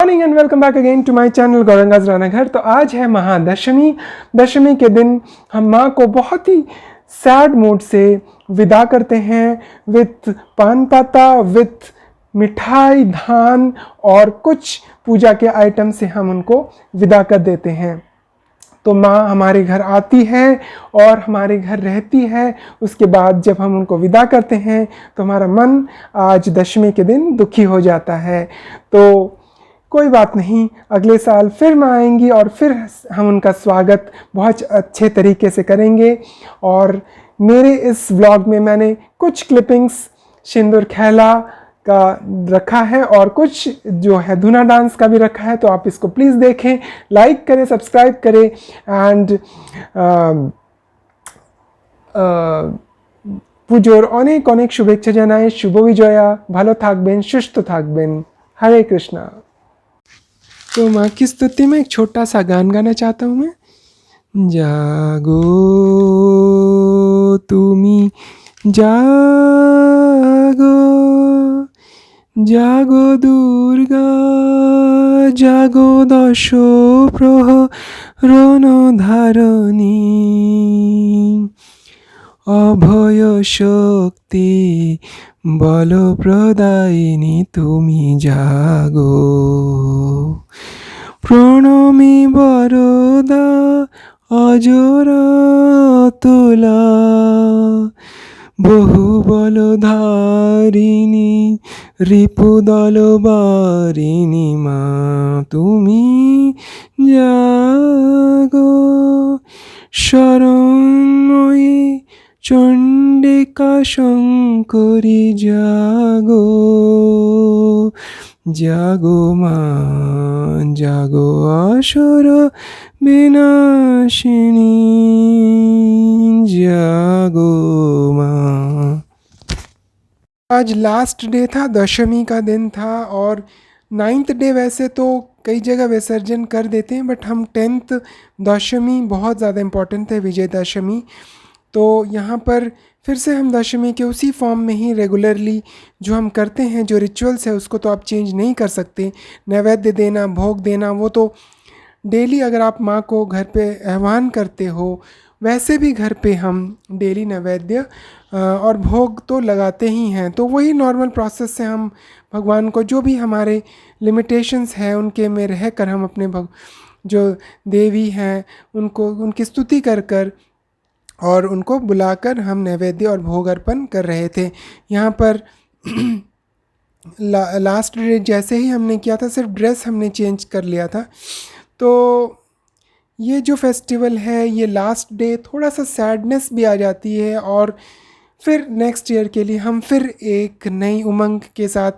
Morning and welcome back again to my channel गौरंगाज राना घर। तो आज है महादशमी। दशमी के दिन हम माँ को बहुत ही सैड मूड से विदा करते हैं विथ पान पाता, विथ मिठाई, धान और कुछ पूजा के आइटम से हम उनको विदा कर देते हैं। तो माँ हमारे घर आती है और हमारे घर रहती है। उसके बाद जब हम उनको विदा करते हैं तो हमारा मन आज दशमी के दिन दुखी हो जाता है। तो कोई बात नहीं, अगले साल फिर माँ आएंगी और फिर हम उनका स्वागत बहुत अच्छे तरीके से करेंगे। और मेरे इस व्लॉग में मैंने कुछ क्लिपिंग्स सिंदूर खेला का रखा है और कुछ जो है धुना डांस का भी रखा है। तो आप इसको प्लीज़ देखें, लाइक करें, सब्सक्राइब करें एंड পুজোর অনেক অনেক শুভেচ্ছা জানাই। শুভ বিজয়া, ভালো থাকবেন, সুস্থ থাকবেন। हरे कृष्णा। तो माँ की स्तुति में एक छोटा सा गान गाना चाहता हूँ मैं। जागो तुमी जागो, जागो दुर्गा, जागो दश प्रहरण धारणी, अभय शक्ति बल प्रदायिनी तुमी जागो। प्रणमी बरदा अजर तुला, बहुबल धारिणी रिपुदल बारिणी माँ तुमी जागो। शरणमयी चंडिका शंकरी जागो, जागो माँ जागो असुर विनाशिनी, जागो माँ। आज लास्ट डे था, दशमी का दिन था और 9th डे वैसे तो कई जगह विसर्जन कर देते हैं, बट हम 10th दशमी बहुत ज़्यादा इम्पोर्टेंट है, विजयदशमी। तो यहाँ पर फिर से हम दशमी के उसी फॉर्म में ही रेगुलरली जो हम करते हैं, जो रिचुअल्स है उसको तो आप चेंज नहीं कर सकते। नैवेद्य देना, भोग देना, वो तो डेली अगर आप माँ को घर पे आह्वान करते हो वैसे भी घर पे हम डेली नैवेद्य और भोग तो लगाते ही हैं। तो वही नॉर्मल प्रोसेस से हम भगवान को जो भी हमारे लिमिटेशंस हैं उनके में रह कर हम अपने जो देवी हैं उनको उनकी स्तुति कर कर और उनको बुलाकर हम नैवेद्य और भोग अर्पण कर रहे थे। यहाँ पर लास्ट डे जैसे ही हमने किया था, सिर्फ ड्रेस हमने चेंज कर लिया था। तो ये जो फेस्टिवल है, ये लास्ट डे थोड़ा सा सैडनेस भी आ जाती है और फिर नेक्स्ट ईयर के लिए हम फिर एक नई उमंग के साथ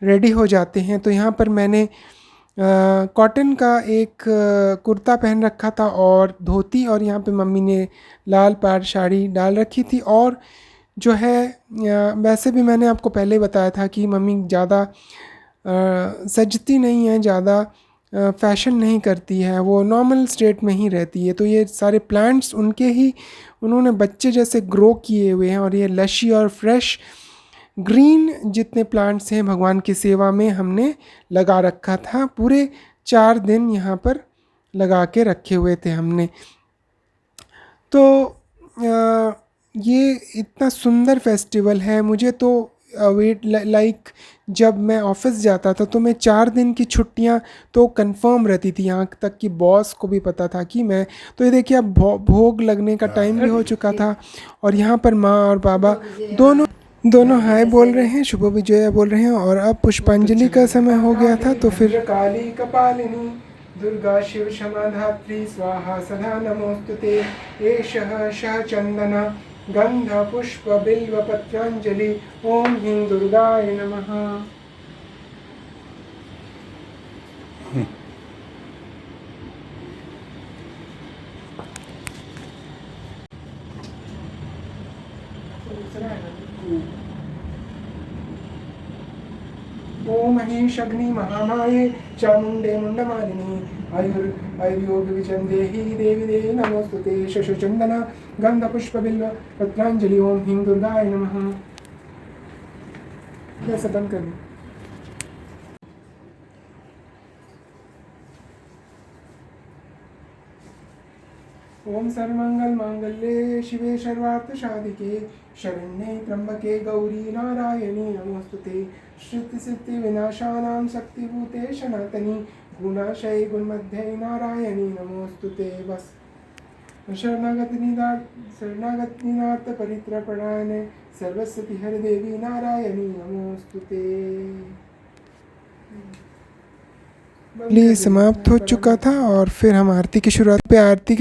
रेडी हो जाते हैं। तो यहाँ पर मैंने कॉटन का एक कुर्ता पहन रखा था और धोती, और यहाँ पे मम्मी ने लाल पाड़ साड़ी डाल रखी थी। और जो है वैसे भी मैंने आपको पहले ही बताया था कि मम्मी ज़्यादा सजती नहीं है, ज़्यादा फैशन नहीं करती है, वो नॉर्मल स्टेट में ही रहती है। तो ये सारे प्लांट्स उनके ही, उन्होंने बच्चे जैसे ग्रो किए हुए हैं और ये लशी और फ्रेश ग्रीन जितने प्लांट्स हैं भगवान की सेवा में हमने लगा रखा था। पूरे 4 दिन यहाँ पर लगा के रखे हुए थे हमने। तो ये इतना सुंदर फेस्टिवल है। मुझे तो वेट लाइक जब मैं ऑफिस जाता था तो मैं 4 दिन की छुट्टियां तो कंफर्म रहती थी, यहाँ तक कि बॉस को भी पता था कि मैं, तो ये देखिए अब भोग लगने का टाइम भी हो चुका था। और यहाँ पर माँ और बाबा दोनों हाय बोल रहे हैं, शुभ विजया बोल रहे हैं। और अब पुष्पांजलि का समय हो गया था। तो फिर काली कपालिनी दुर्गा शिव क्षमा धात्री स्वाहा सदा नमोस्तुते, एषः शः चंदना गंध पुष्प बिल्व पत्रांजलि, ओम ह्रीं दुर्गाय नमः। ओम महेशग्नि महामाये चामुंडे मुंडमालिनी, आयुर्योग विचंदेहि देवी देवी नमोस्तुते, शशचंदना गंध पुष्प बिल्व पत्रांजलि, ओम ह्रीं दुर्गाय नमः। कैसे बंद कर ओम सर्वमंगल मांगल्ये शिवे सर्वार्थ साधिके शरण्ये त्र्यंबके गौरी नारायणी नमोस्तुते। श्रुति सिद्धि विनाशानां शक्तिभूते सनातनी गुणाशय गुणमध्यै नारायणी नमोस्तुते। बस शरणागत परित्रपणाय सर्वस्वति हर देवी नारायणी नमोस्तुते। ये समाप्त हो चुका था और फिर हम आरती की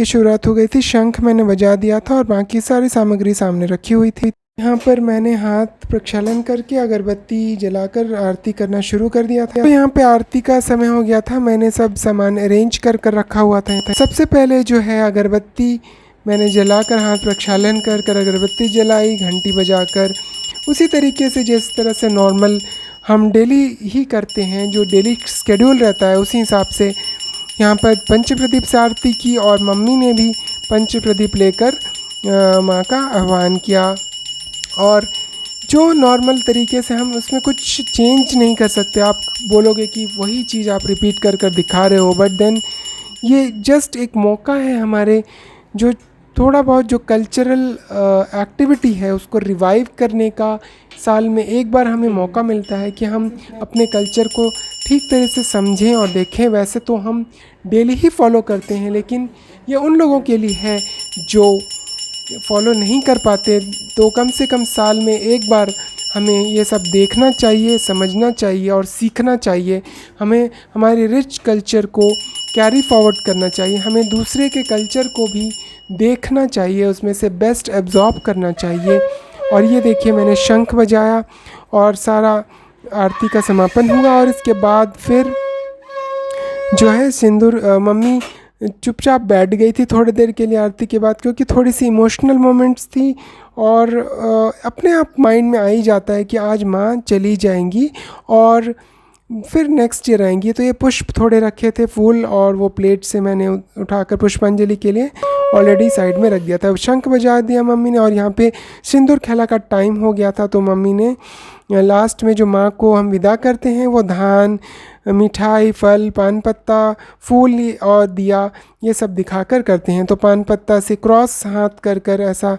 शुरुआत हो गई थी। शंख मैंने बजा दिया था और बाकी सारी सामग्री सामने रखी हुई थी। यहाँ पर मैंने हाथ प्रक्षालन करके अगरबत्ती जलाकर आरती करना शुरू कर दिया था। तो यहाँ पे आरती का समय हो गया था। मैंने सब सामान अरेंज कर रखा हुआ था। सबसे पहले जो है अगरबत्ती मैंने जलाकर हाथ प्रक्षालन कर अगरबत्ती जलाई, घंटी बजाकर, उसी तरीके से जिस तरह से नॉर्मल हम डेली ही करते हैं, जो डेली शेड्यूल रहता है उसी हिसाब से यहाँ पर पंच प्रदीप से आरती की और मम्मी ने भी पंच प्रदीप लेकर माँ का आह्वान किया। और जो नॉर्मल तरीके से हम उसमें कुछ चेंज नहीं कर सकते। आप बोलोगे कि वही चीज़ आप रिपीट कर दिखा रहे हो, बट देन ये जस्ट एक मौका है हमारे जो थोड़ा बहुत जो कल्चरल एक्टिविटी है उसको रिवाइव करने का। साल में एक बार हमें मौका मिलता है कि हम अपने कल्चर को ठीक तरह से समझें और देखें। वैसे तो हम डेली ही फॉलो करते हैं, लेकिन ये उन लोगों के लिए है जो फॉलो नहीं कर पाते। तो कम से कम साल में एक बार हमें ये सब देखना चाहिए, समझना चाहिए और सीखना चाहिए। हमें हमारे रिच कल्चर को कैरी फॉरवर्ड करना चाहिए। हमें दूसरे के कल्चर को भी देखना चाहिए, उसमें से बेस्ट एब्जॉर्ब करना चाहिए। और ये देखिए मैंने शंख बजाया और सारा आरती का समापन हुआ। और इसके बाद फिर जो है सिंदूर, मम्मी चुपचाप बैठ गई थी थोड़ी देर के लिए आरती के बाद, क्योंकि थोड़ी सी इमोशनल मोमेंट्स थी। और अपने आप माइंड में आ ही जाता है कि आज माँ चली जाएंगी और फिर नेक्स्ट ईयर आएंगी। तो ये पुष्प थोड़े रखे थे, फूल, और वो प्लेट से मैंने उठाकर पुष्पांजलि के लिए ऑलरेडी साइड में रख दिया था। शंख बजा दिया मम्मी ने और यहाँ पे सिंदूर खेला का टाइम हो गया था। तो मम्मी ने लास्ट में जो माँ को हम विदा करते हैं वो धान, मिठाई, फल, पान पत्ता, फूल और दिया ये सब दिखाकर करते हैं। तो पान पत्ता से क्रॉस हाथ कर ऐसा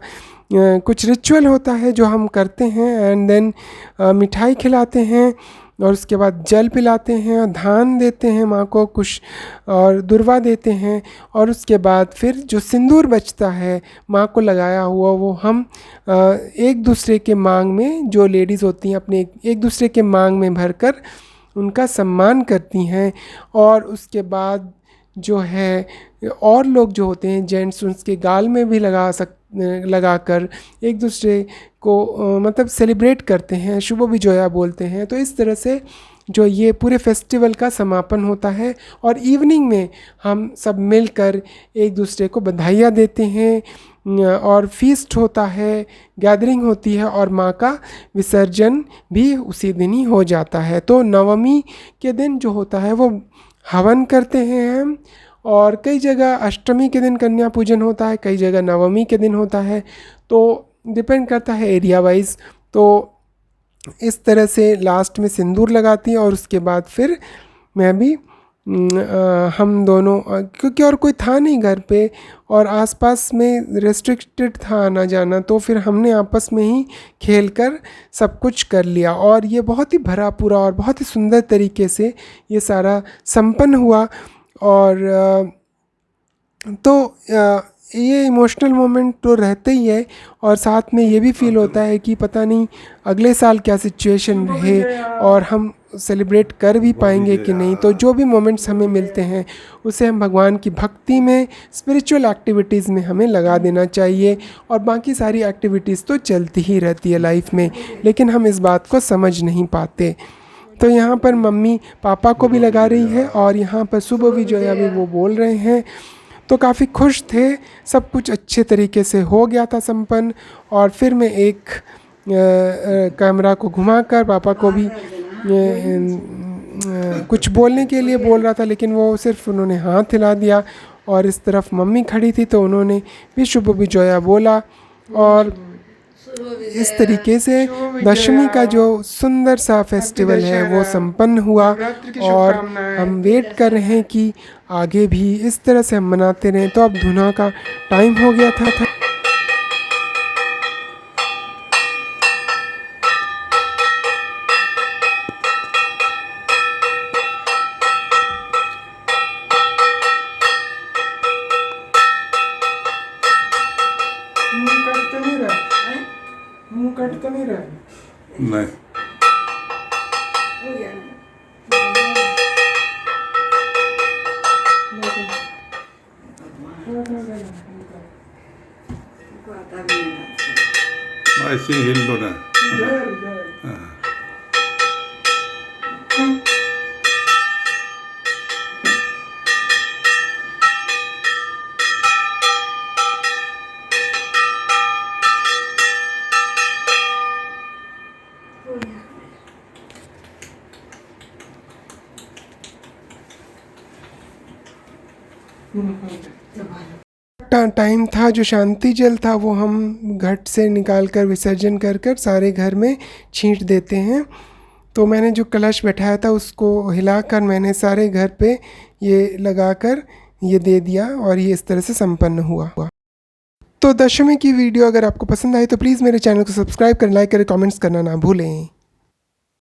कुछ रिचुअल होता है जो हम करते हैं। एंड देन मिठाई खिलाते हैं और उसके बाद जल पिलाते हैं, धान देते हैं माँ को कुछ और दुर्वा देते हैं। और उसके बाद फिर जो सिंदूर बचता है माँ को लगाया हुआ वो हम एक दूसरे के मांग में, जो लेडीज़ होती हैं अपने एक दूसरे के मांग में भरकर उनका सम्मान करती हैं। और उसके बाद जो है और लोग जो होते हैं जेंट्स, उसके गाल में भी लगाकर एक दूसरे को मतलब सेलिब्रेट करते हैं, शुभ विजया बोलते हैं। तो इस तरह से जो ये पूरे फेस्टिवल का समापन होता है। और इवनिंग में हम सब मिलकर एक दूसरे को बधाइयाँ देते हैं और फीस्ट होता है, गैदरिंग होती है और माँ का विसर्जन भी उसी दिन ही हो जाता है। तो नवमी के दिन जो होता है वो हवन करते हैं हम। और कई जगह अष्टमी के दिन कन्या पूजन होता है, कई जगह नवमी के दिन होता है। तो डिपेंड करता है एरिया वाइज। तो इस तरह से लास्ट में सिंदूर लगाती हैं और उसके बाद फिर मैं भी हम दोनों, क्योंकि और कोई था नहीं घर पे और आसपास में रेस्ट्रिक्टेड था आना जाना, तो फिर हमने आपस में ही खेलकर सब कुछ कर लिया। और ये बहुत ही भरा पूरा और बहुत ही सुंदर तरीके से ये सारा संपन्न हुआ। और तो ये इमोशनल मोमेंट तो रहते ही है और साथ में ये भी फील होता है कि पता नहीं अगले साल क्या सिचुएशन रहे और हम सेलिब्रेट कर भी पाएंगे कि नहीं। तो जो भी मोमेंट्स हमें मिलते हैं उसे हम भगवान की भक्ति में, स्पिरिचुअल एक्टिविटीज़ में हमें लगा देना चाहिए। और बाकी सारी एक्टिविटीज़ तो चलती ही रहती है लाइफ में, लेकिन हम इस बात को समझ नहीं पाते। तो यहाँ पर मम्मी पापा को भी लगा रही है और यहाँ पर सुबह भी जो है अभी वो बोल रहे हैं। तो काफ़ी खुश थे, सब कुछ अच्छे तरीके से हो गया था संपन्न। और फिर मैं एक कैमरा को घुमाकर पापा को भी कुछ बोलने के लिए बोल रहा था, लेकिन वो सिर्फ उन्होंने हाथ हिला दिया। और इस तरफ मम्मी खड़ी थी तो उन्होंने भी शुभ विजया बोला। और इस तरीके से दशमी का जो सुंदर सा फेस्टिवल है वो संपन्न हुआ और हम वेट कर रहे हैं कि आगे भी इस तरह से हम मनाते रहें। तो अब धुना का टाइम हो गया था। मुंह कट तो नहीं रहा? नहीं। ऐसे ही हिल दो ना। टाइम था जो शांति जल था वो हम घट से निकाल कर विसर्जन कर कर सारे घर में छींट देते हैं। तो मैंने जो कलश बैठाया था उसको हिलाकर मैंने सारे घर पे ये लगाकर ये दे दिया और ये इस तरह से संपन्न हुआ। तो दशमी की वीडियो अगर आपको पसंद आई तो प्लीज़ मेरे चैनल को सब्सक्राइब करें, लाइक करें, कमेंट्स करना ना भूलें।